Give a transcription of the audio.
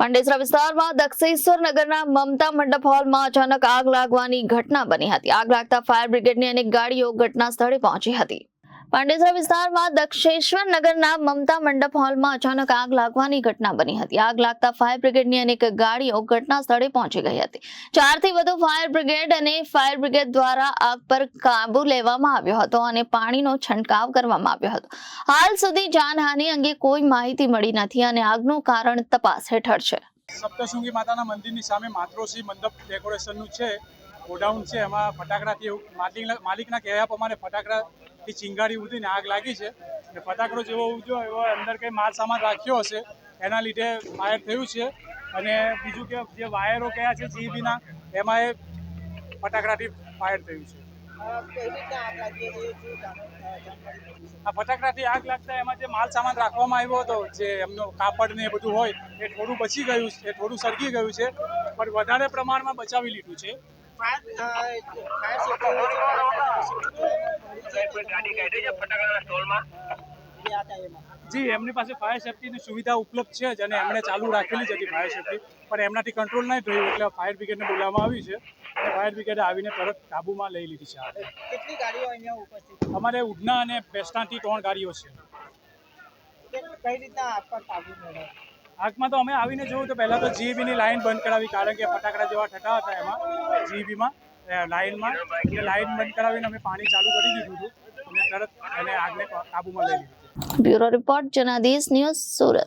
પાંડેસરા વિસ્તારમાં દક્ષેશ્વર નગરના મમતા મંડપ હોલમાં અચાનક આગ લાગવાની ઘટના બની હતી। આગ લાગતા ફાયર બ્રિગેડની અનેક ગાડીઓ ઘટના સ્થળે પહોંચી હતી। પાંડેસરા વિસ્તારમાં દક્ષેશ્વર નગરના મમતા મંડપ હોલમાં અચાનક આગ લાગવાની ઘટના બની હતી। આગ લાગતા ફાયર બ્રિગેડની અનેક ગાડીઓ ઘટના સ્થળે પહોંચી ગઈ હતી। 4 થી વધુ ફાયર બ્રિગેડ દ્વારા આગ પર કાબુ લેવામાં આવ્યો હતો અને પાણીનો છંટકાવ કરવામાં આવ્યો હતો। હાલ સુધી જાનહાનિ અંગે કોઈ માહિતી મળી નથી અને આગનું કારણ તપાસ હેઠળ છે। સપ્તશૃંગી માતાના મંદિરની સામે માતૃશ્રી મંડપ ડેકોરેશનનું છે ગોડાઉન છે। એમાં ફટાકડાથી માલિકના કહેવા પ્રમાણે ફટાકડાથી ચિંગારી ઉડીને આગ લાગી છે અને ફટાકડો જેવો ઉડ્યો એવો અંદર કંઈ માલ સામાન રાખ્યો હશે એના લીધે ફાયર થયું છે। અને બીજું કે જે વાયરો કયા છે જીબીના એમાં એ ફટાકડાથી ફાયર થયું છે। આ ફટાકડાથી આગ લાગતા એમાં જે માલ સામાન રાખવામાં આવ્યો હતો જે એમનો કાપડ ને એ બધું હોય એ થોડું બચી ગયું છે, થોડું સળગી ગયું છે, પણ વધારે પ્રમાણમાં બચાવી લીધું છે। જી એમની પાસે ફાયર સેફ્ટીની સુવિધા ઉપલબ્ધ છે જ અને એમણે ચાલુ રાખેલી જ હતી ફાયર સેફ્ટી, પણ એમનાથી કંટ્રોલ નહીં થયું એટલે ફાયર બ્રિગેડને બોલાવવામાં આવી છે અને ફાયર બ્રિગેડે આવીને તરત કાબૂમાં લઈ લીધી છે। કેટલી ગાડીઓ અહીંયા ઉપસ્થિત? અમારે ઉધના અને બેસ્તાથી 3 ગાડીઓ છે। કઈ રીતના આગ પર કાબુ મેળવ્યો? આગમાં તો અમે આવીને જોયું તો પહેલાં તો જીબીની લાઈન બંધ કરાવી, કારણ કે ફટાકડા જેવા થતા હતા એમાં જીબીમાં લાઈનમાં એટલે લાઈન બંધ કરાવીને અમે પાણી ચાલુ કરી દીધું હતું અને તરત એને આગને કાબૂમાં લઈ લીધી। Bureau report Janadesh news Surat.